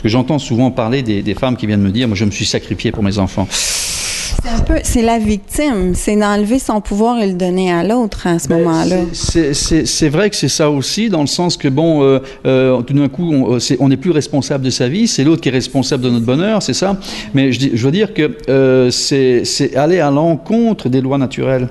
Parce que j'entends souvent parler des femmes qui viennent me dire, moi je me suis sacrifiée pour mes enfants. C'est la victime, c'est d'enlever son pouvoir et le donner à l'autre à ce moment-là. C'est vrai que c'est ça aussi, dans le sens que, bon, tout d'un coup, on n'est plus responsable de sa vie, c'est l'autre qui est responsable de notre bonheur, c'est ça. Mais je veux dire que c'est aller à l'encontre des lois naturelles.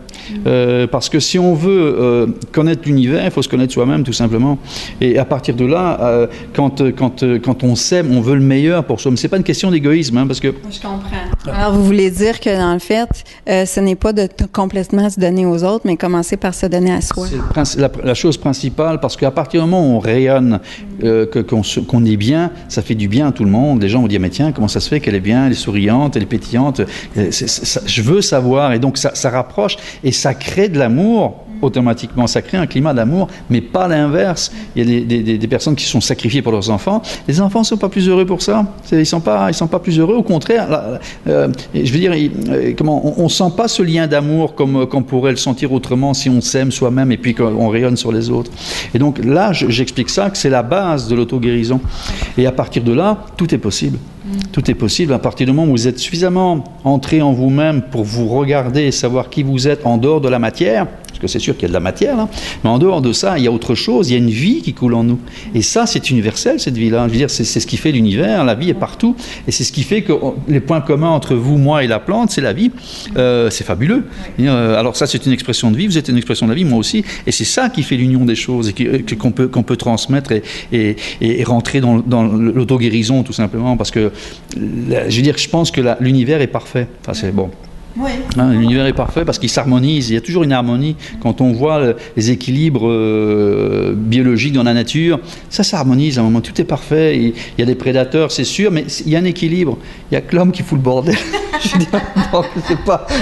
Parce que si on veut connaître l'univers, il faut se connaître soi-même, tout simplement. Et à partir de là, quand on s'aime, on veut le meilleur pour soi. Mais ce n'est pas une question d'égoïsme, hein, parce que... Je comprends. Alors, vous voulez dire que, dans le fait, ce n'est pas de complètement se donner aux autres, mais commencer par se donner à soi. C'est la chose principale, parce qu'à partir du moment où on rayonne, qu'on est bien, ça fait du bien à tout le monde. Les gens vont dire, mais tiens, comment ça se fait qu'elle est bien, elle est souriante, elle est pétillante. Je veux savoir, et donc ça rapproche, et ça crée de l'amour. Automatiquement, ça crée un climat d'amour, mais pas l'inverse. Il y a des personnes qui sont sacrifiées pour leurs enfants. Les enfants ne sont pas plus heureux pour ça. Ils sont pas plus heureux. Au contraire, je veux dire, on ne sent pas ce lien d'amour comme on pourrait le sentir autrement si on s'aime soi-même et puis qu'on rayonne sur les autres. Et donc là, j'explique ça, que c'est la base de l'auto-guérison. Et à partir de là, tout est possible. Tout est possible à partir du moment où vous êtes suffisamment entré en vous-même pour vous regarder et savoir qui vous êtes en dehors de la matière, parce que c'est sûr qu'il y a de la matière, là, mais en dehors de ça, il y a autre chose, il y a une vie qui coule en nous. Et ça, c'est universel, cette vie-là. Je veux dire, c'est ce qui fait l'univers, la vie est partout, et c'est ce qui fait que les points communs entre vous, moi et la plante, c'est la vie. C'est fabuleux. Alors ça, c'est une expression de vie, vous êtes une expression de la vie, moi aussi, et c'est ça qui fait l'union des choses, et qu'on peut transmettre et rentrer dans l'auto-guérison, tout simplement, parce que je veux dire, je pense que l'univers est parfait. Enfin, c'est bon. Oui. Hein, l'univers est parfait parce qu'il s'harmonise. Il y a toujours une harmonie. Quand on voit les équilibres biologiques dans la nature, ça s'harmonise à un moment. Tout est parfait. Il y a des prédateurs, c'est sûr, mais il y a un équilibre. Il n'y a que l'homme qui fout le bordel. Je dis, non,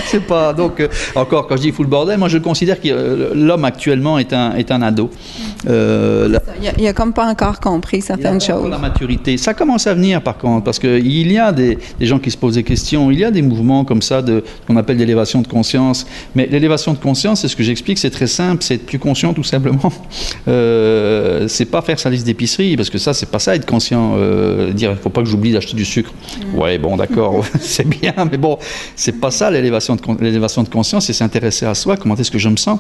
c'est pas. Donc, encore, quand je dis fout le bordel, moi je considère que l'homme actuellement est un ado. Il a comme pas encore compris certaines choses. La maturité, ça commence à venir par contre, parce qu'il y a des gens qui se posent des questions, il y a des mouvements comme ça qu'on appelle d'élévation de conscience. Mais l'élévation de conscience, c'est ce que j'explique, c'est très simple, c'est être plus conscient tout simplement. C'est pas faire sa liste d'épicerie, parce que ça, c'est pas ça être conscient. Dire, il faut pas que j'oublie d'acheter du sucre. Ouais, bon, d'accord, c'est bien, mais bon, c'est pas ça l'élévation de conscience, c'est s'intéresser à soi. Comment est-ce que je me sens?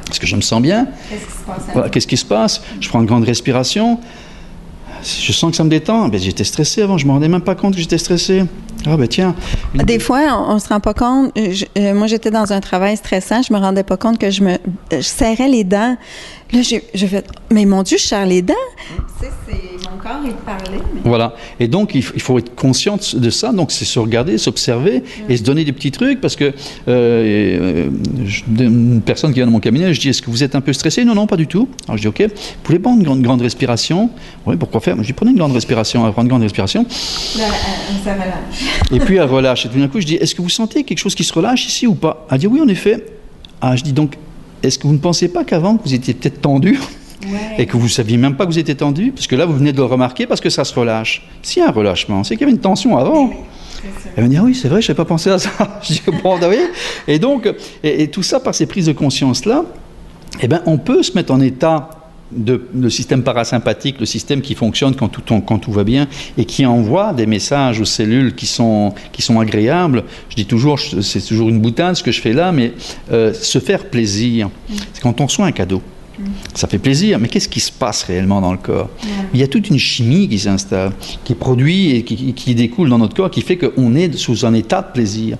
Est-ce que je me sens bien? Qu'est-ce qui se passe? Voilà, qu'est-ce qui se passe? Je prends une grande respiration. Je sens que ça me détend. Ben, j'étais stressé avant, je ne me rendais même pas compte que j'étais stressé. Ah ben tiens. Des fois, on ne se rend pas compte. Moi, j'étais dans un travail stressant, je ne me rendais pas compte que je serrais les dents. Là, je fais, mais mon Dieu, je serre les dents. Tu sais, mon corps, il parlait. Mais... Voilà. Et donc, il faut être conscient de ça. Donc, c'est se regarder, s'observer et se donner des petits trucs. Parce que une personne qui vient dans mon cabinet, je dis, est-ce que vous êtes un peu stressé? Non, non, pas du tout. Alors, je dis, OK, vous voulez prendre une grande respiration? Oui, pourquoi faire? Je dis, prenez une grande respiration. Elle prend une grande respiration. Là, ça relâche. Et puis, elle relâche. Et tout d'un coup, je dis, est-ce que vous sentez quelque chose qui se relâche ici ou pas? Elle dit, oui, en effet. Ah, je dis, donc, est-ce que vous ne pensez pas qu'avant, vous étiez peut-être tendu et que vous ne saviez même pas que vous étiez tendu? Parce que là, vous venez de le remarquer parce que ça se relâche. S'il y a un relâchement, c'est qu'il y avait une tension avant. Elle me dit, ah oui, c'est vrai, je n'avais pas pensé à ça. Je dis, bon, vous voyez. Et donc, et tout ça, par ces prises de conscience-là, eh ben, on peut se mettre en état le système parasympathique, le système qui fonctionne quand tout va bien et qui envoie des messages aux cellules qui sont agréables. Je dis toujours, c'est toujours une boutade ce que je fais là, mais se faire plaisir. C'est quand on reçoit un cadeau. Ça fait plaisir, mais qu'est-ce qui se passe réellement dans le corps? Il y a toute une chimie qui s'installe, qui produit et qui découle dans notre corps, qui fait qu'on est sous un état de plaisir.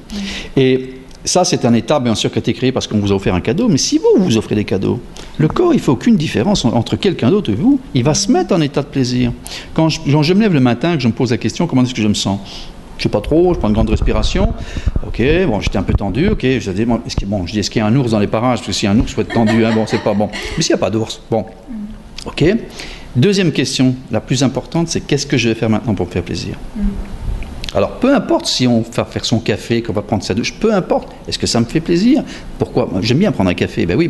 Et ça, c'est un état, bien sûr, qui a été créé parce qu'on vous a offert un cadeau, mais si vous offrez des cadeaux, le corps, il ne fait aucune différence entre quelqu'un d'autre et vous. Il va se mettre en état de plaisir. Quand je me lève le matin, que je me pose la question, comment est-ce que je me sens? Je ne sais pas trop, je prends une grande respiration. Ok, bon, j'étais un peu tendu. Ok, je dis, est-ce qu'il y a un ours dans les parages? Parce que s'il y a un ours, il faut être tendu. Hein, bon, c'est pas bon. Mais s'il n'y a pas d'ours, bon. Ok. Deuxième question, la plus importante, c'est qu'est-ce que je vais faire maintenant pour me faire plaisir? Alors, peu importe si on va faire son café, qu'on va prendre sa douche, peu importe. Est-ce que ça me fait plaisir? Pourquoi? J'aime bien prendre un café. Ben oui,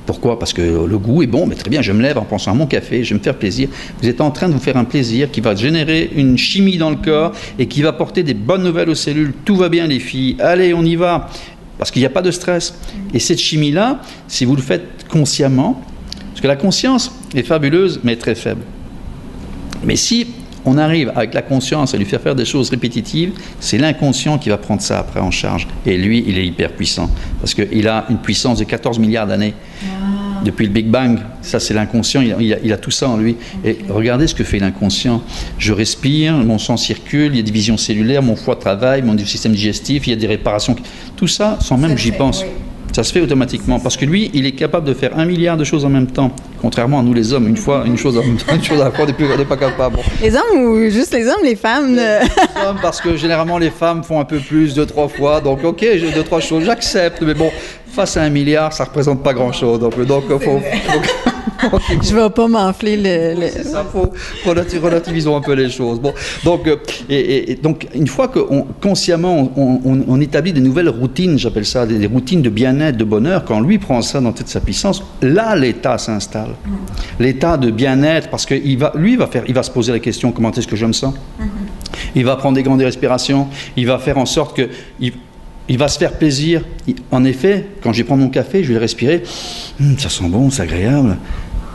pourquoi? Parce que le goût est bon, mais très bien, je me lève en pensant à mon café, je vais me faire plaisir. Vous êtes en train de vous faire un plaisir qui va générer une chimie dans le corps et qui va porter des bonnes nouvelles aux cellules. Tout va bien, les filles. Allez, on y va. Parce qu'il n'y a pas de stress. Et cette chimie-là, si vous le faites consciemment, parce que la conscience est fabuleuse, mais très faible. Mais si on arrive avec la conscience à lui faire des choses répétitives, c'est l'inconscient qui va prendre ça après en charge. Et lui, il est hyper puissant, parce qu'il a une puissance de 14 milliards d'années. Depuis le Big Bang, ça c'est l'inconscient, il a tout ça en lui. Et regardez ce que fait l'inconscient. Je respire, mon sang circule, il y a des divisions cellulaires, mon foie travaille, mon système digestif, il y a des réparations. Tout ça, sans même que j'y pense. Ça se fait automatiquement, parce que lui, il est capable de faire 1 milliard de choses en même temps. Contrairement à nous les hommes, une chose à la fois, on n'est pas capable. Bon. Les hommes ou juste les hommes, les femmes Les hommes, parce que généralement les femmes font un peu plus, 2-3 fois. Donc ok, j'ai 2-3 choses, j'accepte. Mais bon, face à 1 milliard, ça ne représente pas grand-chose. Donc je ne vais pas m'enfler le... C'est ça, relativisons un peu les choses. Bon, donc, donc, une fois que consciemment, on établit des nouvelles routines, j'appelle ça des routines de bien-être, de bonheur, quand lui prend ça dans toute sa puissance, là, l'état s'installe. L'état de bien-être, parce que il va se poser la question, comment est-ce que je me sens? Il va prendre des grandes respirations, il va faire en sorte que... Il va se faire plaisir. En effet, quand je vais prendre mon café, je vais le respirer. Ça sent bon, c'est agréable.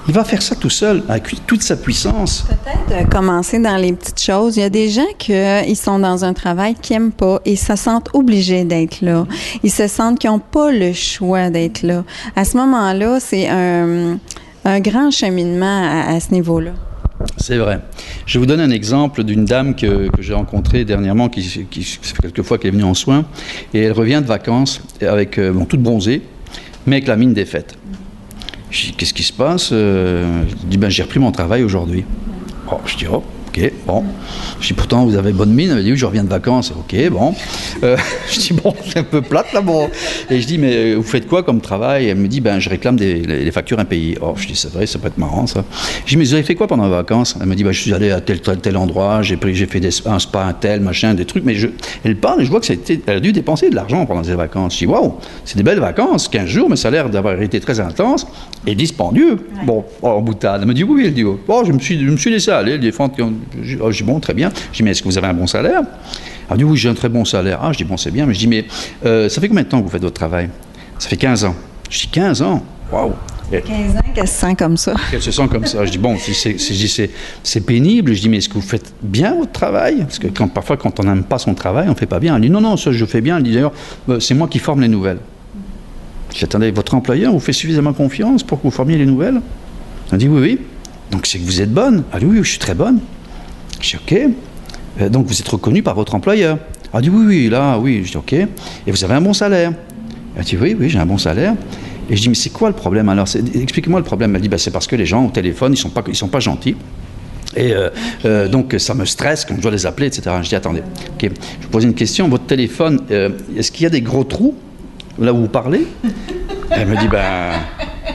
Il va faire ça tout seul, avec toute sa puissance. Peut-être commencer dans les petites choses. Il y a des gens qui sont dans un travail qu'ils n'aiment pas et se sentent obligés d'être là. Ils se sentent qu'ils n'ont pas le choix d'être là. À ce moment-là, c'est un grand cheminement à ce niveau-là. C'est vrai. Je vais vous donner un exemple d'une dame que j'ai rencontrée dernièrement, qui ça fait quelques fois qu'elle est venue en soins, et elle revient de vacances avec toute bronzée, mais avec la mine défaite. Je dis, qu'est-ce qui se passe? Je dis, j'ai repris mon travail aujourd'hui. Oh, je dis, oh, ok, bon. Je dis, pourtant, vous avez bonne mine. Elle me dit, oui, je reviens de vacances. Ok, bon. Je dis, bon, c'est un peu plate là, bon. Et je dis, mais vous faites quoi comme travail? Elle me dit, je réclame les factures impayées. Oh, je dis, c'est vrai, ça peut être marrant, ça. Je dis, mais vous avez fait quoi pendant les vacances? Elle me dit, je suis allé à tel endroit, j'ai fait un spa, un tel, machin, des trucs. Mais elle parle et je vois que elle a dû dépenser de l'argent pendant ses vacances. Je dis, waouh, c'est des belles vacances, 15 jours, mais ça a l'air d'avoir été très intense et dispendieux. Ouais. Bon, en boutade. Elle me dit, oui, elle dit, oh, je me suis laissé aller, défendre. Je dis, bon, très bien. Je dis, mais est-ce que vous avez un bon salaire? Elle dit, oui, j'ai un très bon salaire. Ah, je dis, bon, c'est bien. Mais je dis, mais ça fait combien de temps que vous faites votre travail? Ça fait 15 ans. Je dis, 15 ans? Waouh! 15 ans qu'elle se sent comme ça. Elle se sent comme ça. Je dis, bon, c'est pénible. Je dis, mais est-ce que vous faites bien votre travail? Parce que parfois, quand on n'aime pas son travail, on ne fait pas bien. Elle dit, non, ça, je fais bien. Elle dit, d'ailleurs, c'est moi qui forme les nouvelles. Je dis, attendez, votre employeur vous fait suffisamment confiance pour que vous formiez les nouvelles? Elle dit, oui. Donc, c'est que vous êtes bonne. Elle dit, oui, je suis très bonne. Je dis, ok. Donc, vous êtes reconnu par votre employeur. Elle dit, oui, là, oui. Je dis, ok. Et vous avez un bon salaire? Elle dit, oui, j'ai un bon salaire. Et je dis, mais c'est quoi le problème alors? Expliquez-moi le problème. Elle dit, c'est parce que les gens au téléphone, ils sont pas gentils. Et donc, ça me stresse quand je dois les appeler, etc. Je dis, attendez, ok, je vous pose une question. Votre téléphone, est-ce qu'il y a des gros trous là où vous parlez? Elle me dit,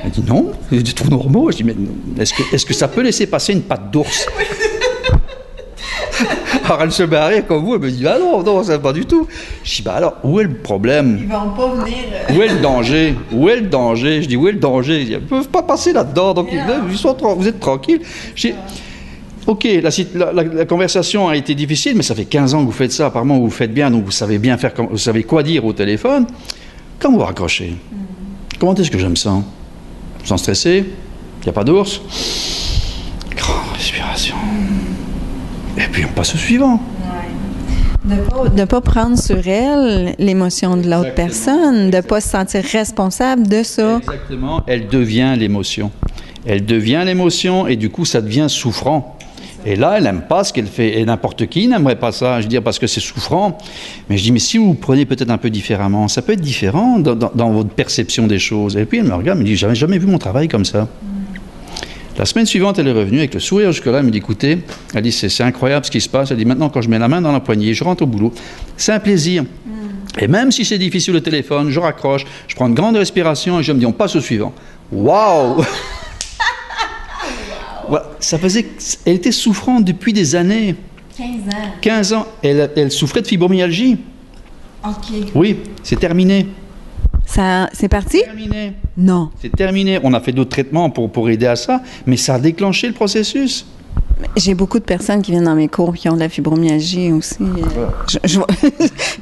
elle dit non, il y a des trous normaux. Je dis, mais est-ce que ça peut laisser passer une patte d'ours? Alors elle se met à rire comme vous, elle me dit, non, ça va pas du tout. Je dis, alors, où est le problème? Ils vont pas venir. Où est le danger? Où est le danger? Je dis, où est le danger? Ils ne peuvent pas passer là-dedans, donc vous êtes tranquille. Je dis, ok, la conversation a été difficile, mais ça fait 15 ans que vous faites ça, apparemment vous faites bien, donc vous savez bien faire, vous savez quoi dire au téléphone. Quand vous raccrochez, comment est-ce que je me sens? Je me sens stressé? Il n'y a pas d'ours? Grande respiration. Et puis on passe au suivant. De ne pas prendre sur elle l'émotion de l'autre personne, de ne pas se sentir responsable de ça. Exactement, elle devient l'émotion. Elle devient l'émotion et du coup ça devient souffrant. Et là, elle n'aime pas ce qu'elle fait. Et n'importe qui n'aimerait pas ça, je veux dire, parce que c'est souffrant. Mais je dis, mais si vous prenez peut-être un peu différemment, ça peut être différent dans votre perception des choses. Et puis elle me regarde, elle me dit, j'avais jamais vu mon travail comme ça. La semaine suivante, elle est revenue avec le sourire jusque-là. Elle me dit, écoutez, elle dit, c'est incroyable ce qui se passe. Elle dit, maintenant, quand je mets la main dans la poignée, je rentre au boulot. C'est un plaisir. Et même si c'est difficile au téléphone, je raccroche, je prends une grande respiration et je me dis, on passe au suivant. Waouh! Voilà, elle était souffrante depuis des années. 15 ans. Elle souffrait de fibromyalgie. OK. Oui, c'est terminé. C'est parti? C'est terminé. Non. C'est terminé. On a fait d'autres traitements pour aider à ça, mais ça a déclenché le processus. J'ai beaucoup de personnes qui viennent dans mes cours qui ont de la fibromyalgie aussi.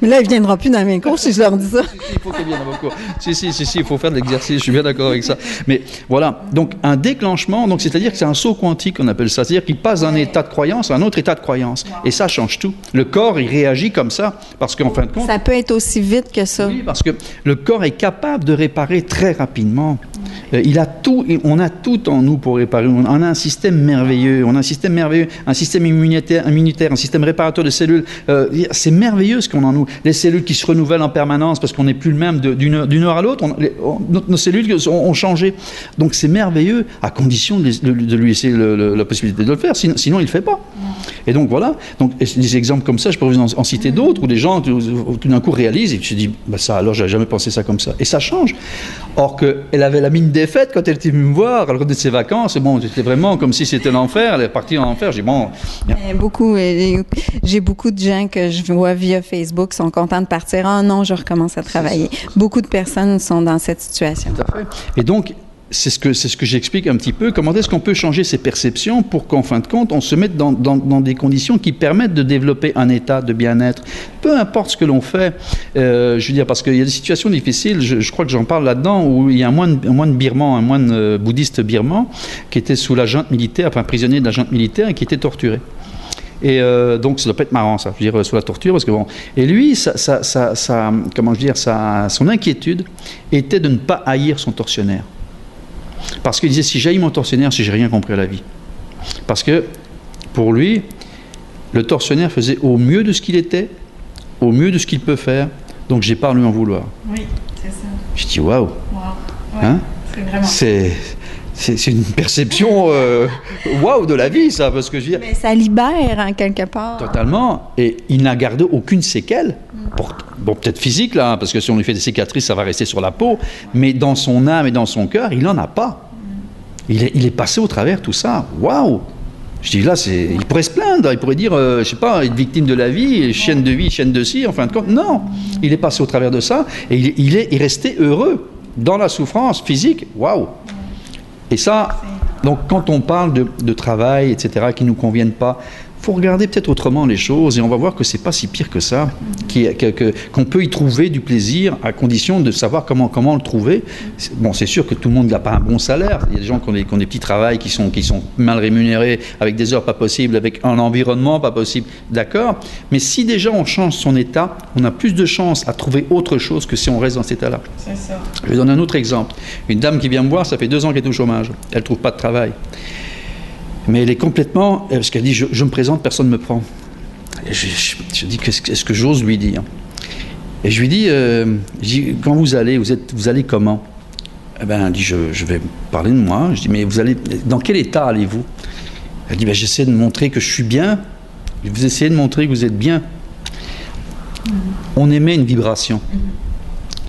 Mais là, ils ne viendront plus dans mes cours si je leur dis ça. Il faut qu'ils viennent dans vos cours. Si, il faut faire de l'exercice, je suis bien d'accord avec ça. Mais voilà, donc un déclenchement, donc c'est-à-dire que c'est un saut quantique, on appelle ça. C'est-à-dire qu'il passe d'un état de croyance à un autre état de croyance. Et ça change tout. Le corps, il réagit comme ça, parce qu'en fin de compte... Ça peut être aussi vite que ça. Oui, parce que le corps est capable de réparer très rapidement. Il a tout, on a tout en nous pour réparer. On a un système merveilleux, un système immunitaire, un système réparateur de cellules. C'est merveilleux ce qu'on a en nous. Les cellules qui se renouvellent en permanence parce qu'on n'est plus le même d'une heure à l'autre. Nos cellules ont changé. Donc c'est merveilleux, à condition de lui laisser la possibilité de le faire. Sinon il ne le fait pas. Et donc voilà. Donc, des exemples comme ça, je pourrais vous en citer d'autres où des gens tout d'un coup réalisent et tu te dis, bah ça alors, j'avais jamais pensé ça comme ça. Et ça change. Or qu'elle avait la mine défaite quand elle était venue me voir, alors de ses vacances, bon, c'était vraiment comme si c'était l'enfer, elle est partie en enfer, j'ai dit bon... J'ai beaucoup de gens que je vois via Facebook qui sont contents de partir. Ah non, je recommence à travailler. Beaucoup de personnes sont dans cette situation. Tout à fait. Et donc, c'est ce que j'explique un petit peu, comment est-ce qu'on peut changer ses perceptions pour qu'en fin de compte, on se mette dans des conditions qui permettent de développer un état de bien-être. Peu importe ce que l'on fait, je veux dire, parce qu'il y a des situations difficiles, je crois que j'en parle là-dedans, où il y a un moine birman, un moine bouddhiste birman, qui était sous la junte militaire, enfin prisonnier de la junte militaire, et qui était torturé. Et donc, ça doit pas être marrant, ça, je veux dire, sous la torture, parce que bon... Et lui, comment je veux dire, son inquiétude était de ne pas haïr son tortionnaire. Parce qu'il disait, si j'haïs mon tortionnaire, si j'ai rien compris à la vie. Parce que, pour lui, le tortionnaire faisait au mieux de ce qu'il était, au mieux de ce qu'il peut faire, donc j'ai pas à lui en vouloir. Oui, c'est ça. Je dis, waouh. Ouais, hein? C'est vraiment... C'est une perception waouh de la vie, ça, parce que je veux dire... Mais ça libère, en quelque part. Totalement. Et il n'a gardé aucune séquelle. Bon, peut-être physique, là, parce que si on lui fait des cicatrices, ça va rester sur la peau. Mais dans son âme et dans son cœur, il n'en a pas. Il est passé au travers tout ça. Waouh! Je dis là, il pourrait se plaindre, il pourrait dire, je sais pas, être victime de la vie, chaîne de vie, chaîne de ci, en fin de compte. Non! Il est passé au travers de ça et il est resté heureux dans la souffrance physique. Waouh! Et ça, donc quand on parle de travail, etc., qui ne nous conviennent pas, il faut regarder peut-être autrement les choses et on va voir que c'est pas si pire que ça, qu'on peut y trouver du plaisir à condition de savoir comment le trouver. Bon, c'est sûr que tout le monde n'a pas un bon salaire. Il y a des gens qui ont des petits travails qui sont mal rémunérés, avec des heures pas possibles, avec un environnement pas possible. D'accord. Mais si déjà on change son état, on a plus de chances à trouver autre chose que si on reste dans cet état-là. C'est ça. Je vais donner un autre exemple. Une dame qui vient me voir, ça fait 2 ans qu'elle est au chômage. Elle ne trouve pas de travail. Mais elle est complètement... Parce qu'elle dit, je me présente, personne ne me prend. Et je dis, qu'est-ce que j'ose lui dire? Et je lui dis, quand vous allez comment? Eh ben, elle dit, je vais parler de moi. Je dis, mais dans quel état allez-vous? Elle dit, ben, j'essaie de montrer que je suis bien. Vous essayez de montrer que vous êtes bien. On émet une vibration.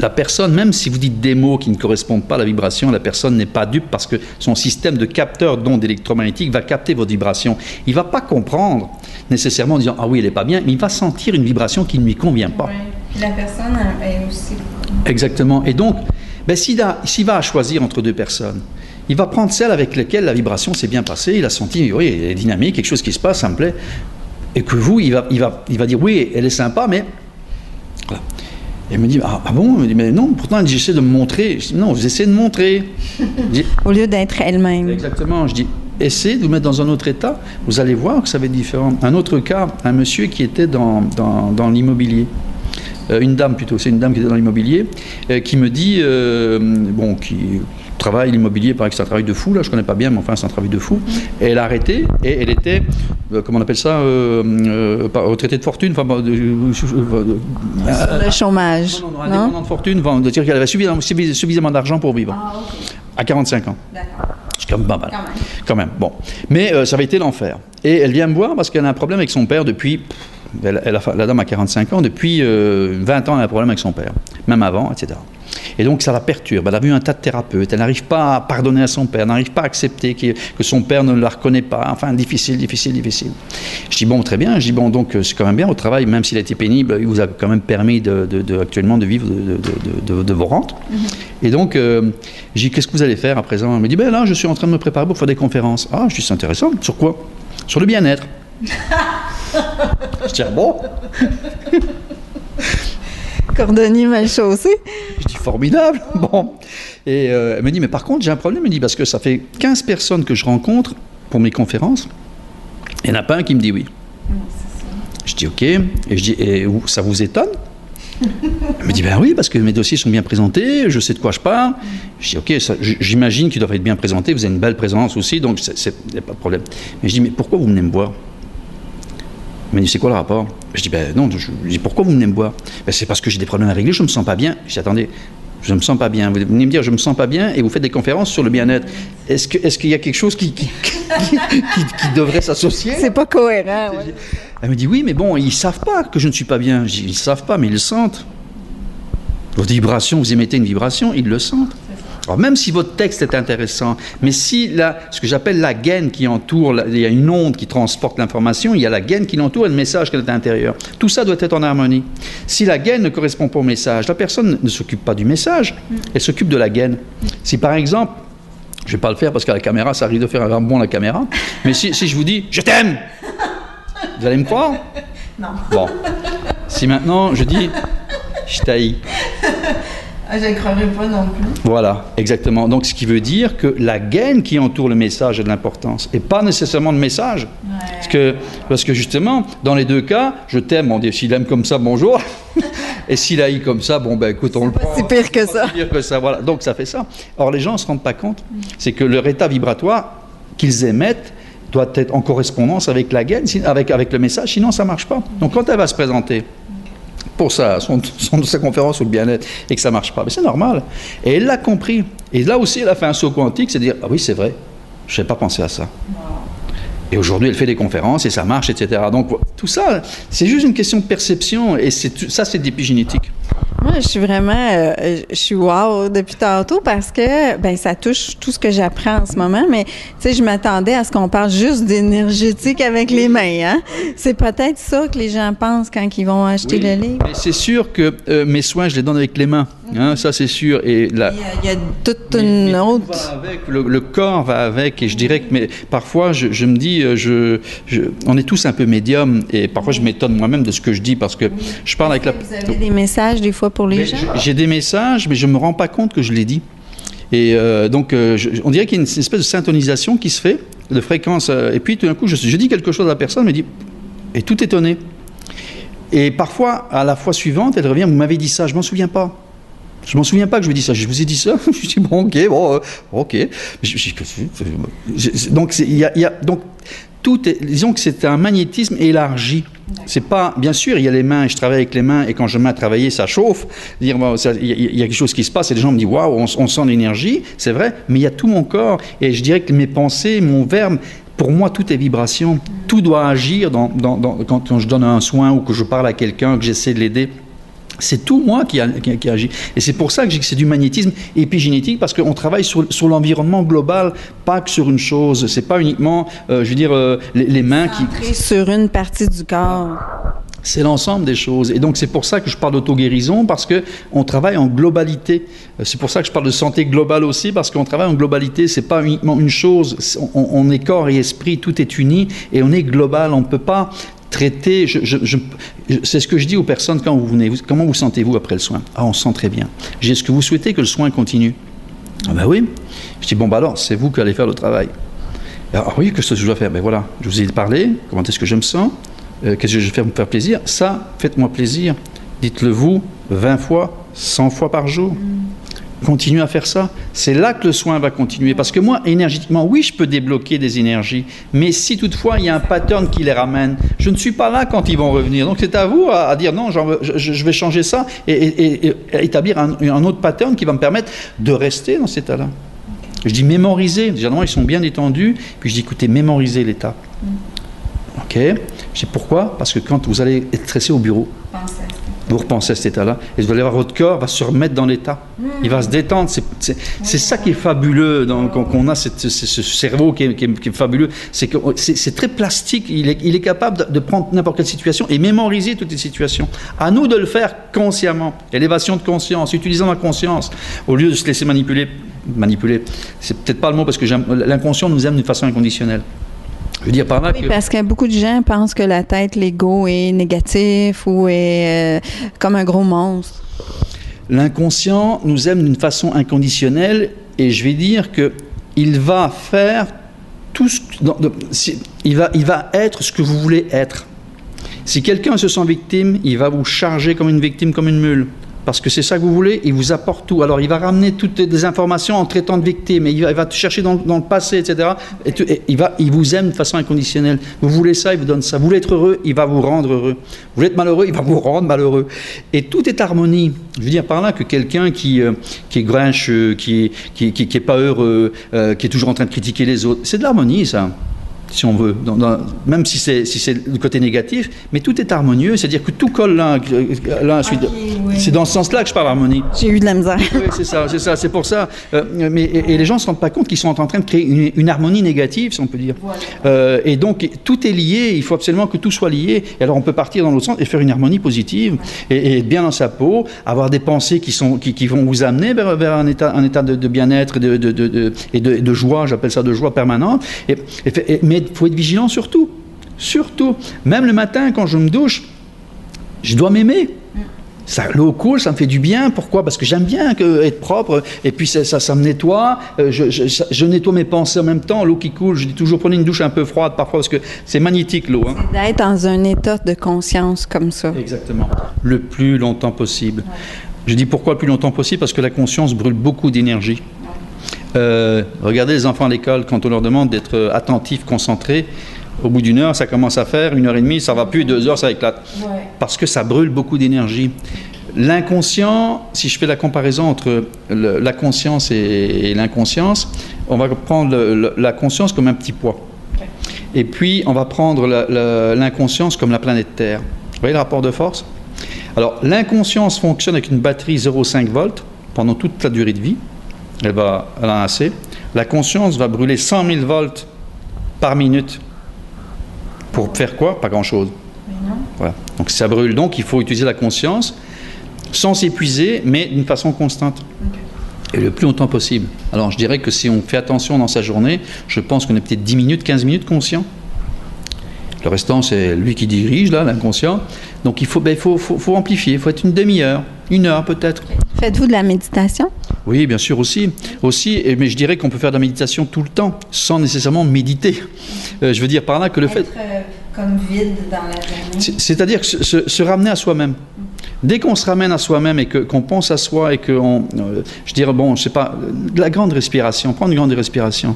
La personne, même si vous dites des mots qui ne correspondent pas à la vibration, la personne n'est pas dupe parce que son système de capteur d'ondes électromagnétiques va capter votre vibration. Il ne va pas comprendre nécessairement en disant « Ah oui, elle n'est pas bien », mais il va sentir une vibration qui ne lui convient pas. Oui, puis la personne est aussi... Exactement. Et donc, s'il va choisir entre 2 personnes, il va prendre celle avec laquelle la vibration s'est bien passée, il a senti, oui, elle est dynamique, quelque chose qui se passe, ça me plaît, et que vous, il va dire « Oui, elle est sympa, mais... » Voilà. Elle me dit, ah bon? Elle me dit, mais non, pourtant j'essaie de me montrer. Je dis, non, j'essaie de me montrer. Au lieu d'être elle-même. Exactement. Je dis, essayez de vous mettre dans un autre état, vous allez voir que ça va être différent. Un autre cas, un monsieur qui était dans l'immobilier. Une dame plutôt, c'est une dame qui était dans l'immobilier, qui me dit, qui travaille l'immobilier, paraît que c'est un travail de fou, là, je connais pas bien, mais enfin c'est un travail de fou. Et elle a arrêté, et elle était, comment on appelle ça, retraitée de fortune, enfin, le chômage. Non, indépendant de fortune, c'est-à-dire qu'elle avait suffisamment d'argent pour vivre. Ah, okay. À 45 ans. D'accord. C'est quand même pas mal. Quand même, bon. Mais ça avait été l'enfer. Et elle vient me voir parce qu'elle a un problème avec son père depuis... la dame a 45 ans, depuis 20 ans elle a un problème avec son père, même avant, etc. Et donc ça la perturbe, elle a vu un tas de thérapeutes, elle n'arrive pas à pardonner à son père, elle n'arrive pas à accepter que son père ne la reconnaît pas, enfin difficile. Je dis bon, très bien, je dis bon, donc c'est quand même bien au travail, même s'il a été pénible, il vous a quand même permis actuellement de vivre de vos rentes. Et donc je dis qu'est-ce que vous allez faire à présent? Elle me dit ben là je suis en train de me préparer pour faire des conférences. Ah, je dis c'est intéressant, sur quoi? sur le bien-être. Je dis, ah bon? Cordonnier mal chaussé. Je dis, formidable. Bon. Et elle me dit, mais par contre, j'ai un problème. Elle me dit, parce que ça fait 15 personnes que je rencontre pour mes conférences. Il n'y en a pas un qui me dit oui. Je dis, OK. Et je dis, et ça vous étonne? Elle me dit, ben oui, parce que mes dossiers sont bien présentés, je sais de quoi je parle. Je dis, OK, j'imagine qu'ils doivent être bien présentés, vous avez une belle présence aussi, donc il n'y a pas de problème. Mais je dis, mais pourquoi vous venez me voir? Elle me dit, c'est quoi le rapport? Je dis, ben non, je dis, pourquoi vous venez me voir? Ben, c'est parce que j'ai des problèmes à régler, je ne me sens pas bien. Je dis, attendez, je ne me sens pas bien. Vous venez me dire, je ne me sens pas bien, et vous faites des conférences sur le bien-être. Est-ce qu'il y a quelque chose qui devrait s'associer? C'est pas cohérent, ouais. Elle me dit, oui, mais bon, ils ne savent pas que je ne suis pas bien. Je dis, ils ne savent pas, mais ils le sentent. Votre vibration, vous émettez une vibration, ils le sentent. Alors, même si votre texte est intéressant, mais si ce que j'appelle la gaine qui entoure, il y a une onde qui transporte l'information, il y a la gaine qui l'entoure et le message qui est à l'intérieur. Tout ça doit être en harmonie. Si la gaine ne correspond pas au message, la personne ne s'occupe pas du message, elle s'occupe de la gaine. Si par exemple, je ne vais pas le faire parce qu'à la caméra, ça arrive de faire un bon la caméra, mais si je vous dis « je t'aime », vous allez me croire? Non. Bon. Si maintenant je dis « je t'haïs », je ne croirais pas non plus. Voilà, exactement. Donc, ce qui veut dire que la gaine qui entoure le message a de l'importance, et pas nécessairement le message. Ouais. Parce que justement, dans les deux cas, je t'aime, on dit, s'il aime comme ça, bonjour. Et s'il haït comme ça, bon, ben écoute, on le prend. C'est pire que ça. C'est pire que ça, voilà. Donc, ça fait ça. Or, les gens ne se rendent pas compte. C'est que leur état vibratoire qu'ils émettent doit être en correspondance avec la gaine, avec le message, sinon ça ne marche pas. Donc, quand elle va se présenter pour sa conférence sur le bien-être et que ça ne marche pas. Mais c'est normal. Et elle l'a compris. Et là aussi, elle a fait un saut quantique, c'est dire, ah oui, c'est vrai, je n'avais pas pensé à ça. Et aujourd'hui, elle fait des conférences et ça marche, etc. Donc, tout ça, c'est juste une question de perception et ça, c'est d'épigénétique. Moi, je suis vraiment, je suis wow depuis tantôt parce que, ben, ça touche tout ce que j'apprends en ce moment, mais, tu sais, je m'attendais à ce qu'on parle juste d'énergétique avec les mains, hein. C'est peut-être ça que les gens pensent quand ils vont acheter le livre. Mais c'est sûr que mes soins, je les donne avec les mains, hein, ça c'est sûr. Et il y a toute une autre... Le corps va avec, et je dirais que, mais parfois, je me dis, on est tous un peu médiums, et parfois je m'étonne moi-même de ce que je dis, parce que je parle avec la... Vous avez des messages, des fois, pour les gens? J'ai des messages, mais je ne me rends pas compte que je l'ai dit. Et donc, on dirait qu'il y a une espèce de syntonisation qui se fait, de fréquence. Et puis, tout d'un coup, je dis quelque chose à la personne, elle me dit, et tout étonné. Et parfois, à la fois suivante, elle revient, vous m'avez dit ça, je ne m'en souviens pas. Je ne m'en souviens pas que je vous ai dit ça. Je vous ai dit ça. Je dis, bon, ok. Donc, disons que c'est un magnétisme élargi. C'est pas, bien sûr, il y a les mains, je travaille avec les mains, et quand je me mets à travailler, ça chauffe. Il y a quelque chose qui se passe, et les gens me disent, waouh, on sent l'énergie, c'est vrai, mais il y a tout mon corps, et je dirais que mes pensées, mon verbe, pour moi, tout est vibration. Tout doit agir quand je donne un soin, ou que je parle à quelqu'un, que j'essaie de l'aider. C'est tout moi qui agit. Et c'est pour ça que je dis que c'est du magnétisme épigénétique, parce qu'on travaille sur l'environnement global, pas que sur une chose. C'est pas uniquement, les mains qui... sur une partie du corps. C'est l'ensemble des choses. Et donc, c'est pour ça que je parle d'auto-guérison, parce qu'on travaille en globalité. C'est pour ça que je parle de santé globale aussi, parce qu'on travaille en globalité. C'est pas uniquement une chose. On est corps et esprit, tout est uni, et on est global. On ne peut pas traiter... c'est ce que je dis aux personnes quand vous venez. Comment vous sentez-vous après le soin? Ah, on se sent très bien. Je dis, est-ce que vous souhaitez que le soin continue? Ah ben oui. Je dis, bon, ben alors, c'est vous qui allez faire le travail. Alors, oui, qu'est-ce que je dois faire? Ben voilà, je vous ai parlé, comment est-ce que je me sens? Qu'est-ce que je vais faire pour me faire plaisir? Ça, faites-moi plaisir. Dites-le vous 20 fois, 100 fois par jour. Continuez à faire ça. C'est là que le soin va continuer. Parce que moi, énergétiquement, oui, je peux débloquer des énergies. Mais si toutefois, il y a un pattern qui les ramène, je ne suis pas là quand ils vont revenir. Donc, c'est à vous à dire non, je vais changer ça et établir un autre pattern qui va me permettre de rester dans cet état-là. Je dis mémoriser. Déjà, ils sont bien détendus. Puis je dis, écoutez, mémorisez l'état. OK. Je dis pourquoi? Parce que quand vous allez être stressé au bureau, vous repensez à cet état-là, et vous allez voir votre corps va se remettre dans l'état. Il va se détendre. C'est ça qui est fabuleux, qu'on a ce cerveau qui est fabuleux. C'est très plastique. Il est capable de prendre n'importe quelle situation et mémoriser toutes les situations. À nous de le faire consciemment. Élévation de conscience, utilisant la conscience, au lieu de se laisser manipuler. C'est peut-être pas le mot, parce que l'inconscient nous aime d'une façon inconditionnelle. Je veux dire par là oui, parce que beaucoup de gens pensent que la tête, l'ego est négatif ou est comme un gros monstre. L'inconscient nous aime d'une façon inconditionnelle et je vais dire qu'il va faire tout il va être ce que vous voulez être. Si quelqu'un se sent victime, il va vous charger comme une victime, comme une mule. Parce que c'est ça que vous voulez, il vous apporte tout. Alors il va ramener toutes les informations en traitant de victime, et il va te chercher dans le passé, etc. Et il vous aime de façon inconditionnelle. Vous voulez ça, il vous donne ça. Vous voulez être heureux, il va vous rendre heureux. Vous voulez être malheureux, il va vous rendre malheureux. Et tout est harmonie. Je veux dire par là que quelqu'un qui est grinche, qui est pas heureux, qui est toujours en train de critiquer les autres, c'est de l'harmonie, ça. Si on veut, même si c'est le côté négatif, mais tout est harmonieux, c'est-à-dire que tout colle l'un ensuite. Oui. C'est dans ce sens-là que je parle d'harmonie. J'ai eu de la misère. Oui, c'est ça, c'est pour ça. Et les gens ne se rendent pas compte qu'ils sont en train de créer une harmonie négative, si on peut dire. Voilà. Et donc, tout est lié, il faut absolument que tout soit lié. Et alors, on peut partir dans l'autre sens et faire une harmonie positive, et être bien dans sa peau, avoir des pensées qui vont vous amener vers un état de bien-être et de joie, j'appelle ça de joie permanente. Mais il faut être vigilant surtout. Surtout. Même le matin, quand je me douche, je dois m'aimer. L'eau coule, ça me fait du bien. Pourquoi? Parce que j'aime bien être propre. Et puis ça me nettoie. Je nettoie mes pensées en même temps. L'eau qui coule, je dis toujours prenez une douche un peu froide parfois parce que c'est magnétique l'eau. Hein. C'est d'être dans un état de conscience comme ça. Exactement. Le plus longtemps possible. Ouais. Je dis pourquoi le plus longtemps possible? Parce que la conscience brûle beaucoup d'énergie. Regardez les enfants à l'école, quand on leur demande d'être attentifs, concentrés, au bout d'une heure, ça commence à faire, 1h30, ça va plus, 2 heures, ça éclate. Ouais. Parce que ça brûle beaucoup d'énergie. L'inconscient, si je fais la comparaison entre la conscience et l'inconscience, on va prendre la conscience comme un petit poids. Okay. Et puis, on va prendre l'inconscience comme la planète Terre. Vous voyez le rapport de force? Alors, l'inconscience fonctionne avec une batterie 0,5 volts pendant toute la durée de vie. Elle en a assez. La conscience va brûler 100 000 volts par minute. Pour faire quoi? Pas grand-chose. Voilà. Donc ça brûle. Donc il faut utiliser la conscience sans s'épuiser, mais d'une façon constante. Okay. Et le plus longtemps possible. Alors je dirais que si on fait attention dans sa journée, je pense qu'on est peut-être 10 minutes, 15 minutes conscient. Le restant, c'est lui qui dirige, là, l'inconscient. Donc il faut amplifier. Il faut être une demi-heure, 1 heure peut-être. Faites-vous de la méditation? Oui, bien sûr aussi, mais je dirais qu'on peut faire de la méditation tout le temps, sans nécessairement méditer. Je veux dire par là que le fait... comme vide dans la journée. C'est-à-dire que se ramener à soi-même. Dès qu'on se ramène à soi-même et qu'on pense à soi et qu'on... je dirais, bon, je sais pas, de la grande respiration, prendre une grande respiration.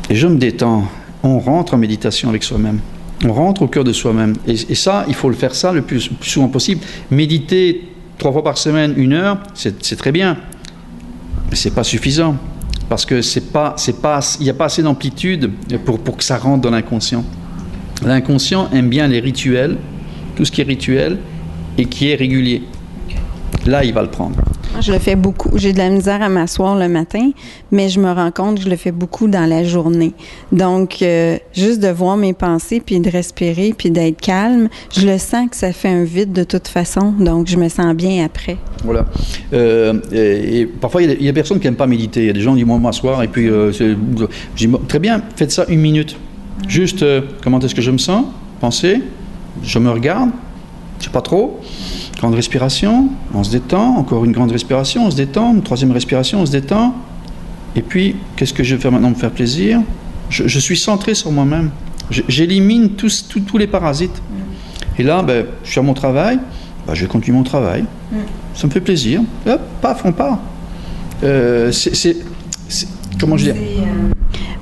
Et je me détends. On rentre en méditation avec soi-même. On rentre au cœur de soi-même. Et ça, il faut le faire ça le plus souvent possible. Méditer 3 fois par semaine, 1 heure, c'est très bien. Mais ce n'est pas suffisant. Parce que il n'y a pas assez d'amplitude pour que ça rentre dans l'inconscient. L'inconscient aime bien les rituels, tout ce qui est rituel et qui est régulier. Là, il va le prendre. Je le fais beaucoup. J'ai de la misère à m'asseoir le matin, mais je me rends compte que je le fais beaucoup dans la journée. Donc, juste de voir mes pensées, puis de respirer, puis d'être calme, je le sens que ça fait un vide de toute façon. Donc, je me sens bien après. Voilà. Et parfois, il y a des personnes qui n'aiment pas méditer. Il y a des gens qui disent, moi, m'asseoir, et puis, je dis, très bien, faites ça 1 minute. Juste, comment est-ce que je me sens? Pensez, je me regarde, je sais pas trop. Grande respiration, on se détend, encore une grande respiration, on se détend, une 3e respiration, on se détend. Et puis, qu'est-ce que je vais faire maintenant pour me faire plaisir? Je suis centré sur moi-même. J'élimine tous les parasites. Et là, je suis à mon travail, je vais continuer mon travail. Ça me fait plaisir. Hop, paf, on part. Comment je dis?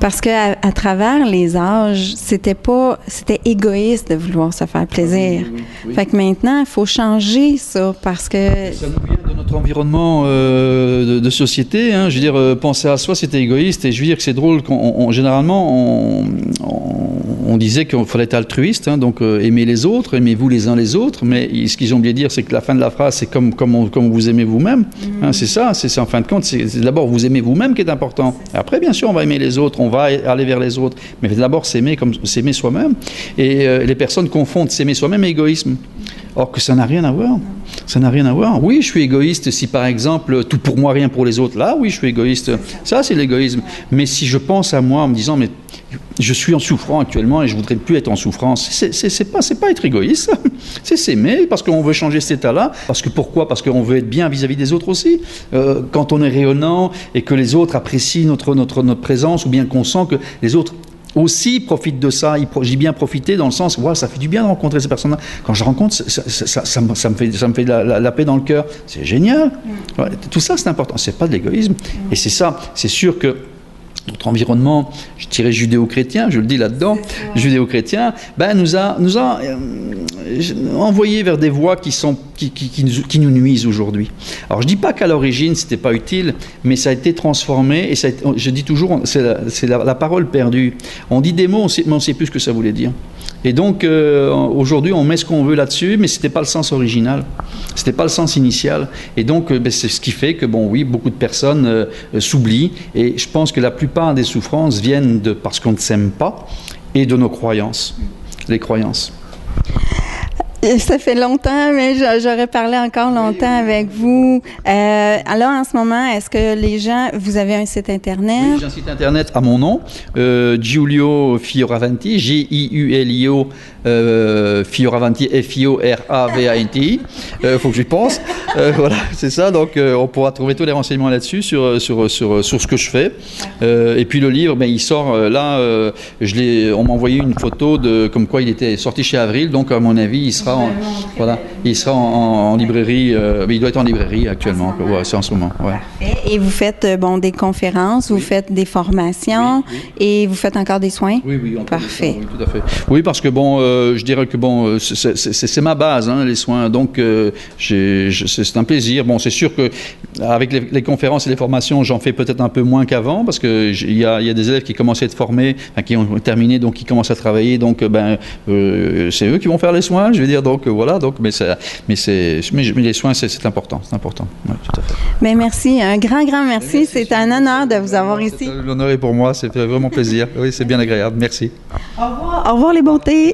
Parce qu'à travers les âges, c'était égoïste de vouloir se faire plaisir. Oui. Fait que maintenant, il faut changer ça parce que... Ça nous vient de notre environnement de société. Hein. Je veux dire, penser à soi, c'était égoïste. Et je veux dire que c'est drôle généralement, on disait qu'il fallait être altruiste, hein, donc aimer les autres, aimez-vous les uns les autres. Mais ce qu'ils ont oublié de dire, c'est que la fin de la phrase, c'est comme vous aimez vous-même. Hein, c'est ça, c'est en fin de compte, c'est d'abord vous aimez vous-même qui est important. Et après, bien sûr, on va aimer les autres, on va aller vers les autres. Mais d'abord, s'aimer soi-même. Et les personnes confondent s'aimer soi-même et égoïsme. Or que ça n'a rien à voir. Ça n'a rien à voir. Oui, je suis égoïste si par exemple, tout pour moi, rien pour les autres. Là, oui, je suis égoïste. Ça, c'est l'égoïsme. Mais si je pense à moi en me disant, mais je suis en souffrance actuellement et je voudrais plus être en souffrance, c'est pas être égoïste. C'est s'aimer parce qu'on veut changer cet état-là. Parce que pourquoi? Parce qu'on veut être bien vis-à-vis des autres aussi. Quand on est rayonnant et que les autres apprécient notre présence, ou bien qu'on sent que les autres aussi profitent de ça. J'ai bien profité dans le sens, voilà, ça fait du bien de rencontrer ces personnes-là. Quand je rencontre, ça me fait la paix dans le cœur. C'est génial. Ouais, tout ça, c'est important. C'est pas de l'égoïsme. Et c'est ça. C'est sûr que notre environnement, je dirais judéo-chrétien, je le dis là-dedans, judéo-chrétien, nous a envoyé vers des voies qui nous nuisent aujourd'hui. Alors je dis pas qu'à l'origine c'était pas utile, mais ça a été transformé et je dis toujours, c'est la parole perdue. On dit des mots, mais on sait plus ce que ça voulait dire. Et donc aujourd'hui on met ce qu'on veut là-dessus, mais c'était pas le sens original, c'était pas le sens initial. Et donc c'est ce qui fait que beaucoup de personnes s'oublient. Et je pense que la plupart des souffrances viennent parce qu'on ne s'aime pas et de nos croyances, les croyances. Ça fait longtemps, mais j'aurais parlé encore longtemps avec vous. Alors, en ce moment, est-ce que les gens... Vous avez un site Internet? Oui, j'ai un site Internet à mon nom, Giulio Fioravanti, Giulio Fioravanti, Fioravanti. Faut que j'y pense. Voilà, c'est ça. Donc, on pourra trouver tous les renseignements là-dessus, sur ce que je fais. Et puis, le livre, il sort là. On m'a envoyé une photo comme quoi il était sorti chez Avril. Donc, à mon avis, il sera en librairie. Il doit être en librairie actuellement. C'est en ce moment. Ouais. Et vous faites des conférences, vous faites des formations et vous faites encore des soins? Oui. Parfait. Oui, tout à fait. Oui, parce que je dirais que c'est ma base, les soins. Donc, c'est un plaisir. Bon, c'est sûr que avec les conférences et les formations, j'en fais peut-être un peu moins qu'avant parce que il y a des élèves qui commencent à être formés, qui ont terminé, donc qui commencent à travailler. Donc, c'est eux qui vont faire les soins. Je veux dire, donc voilà. Donc, mais les soins, c'est important. C'est important. Ouais, tout à fait. Mais merci, un grand merci. C'est un honneur de vous avoir ici. L'honneur est pour moi. C'est vraiment plaisir. Oui, c'est bien agréable. Merci. Au revoir les bontés.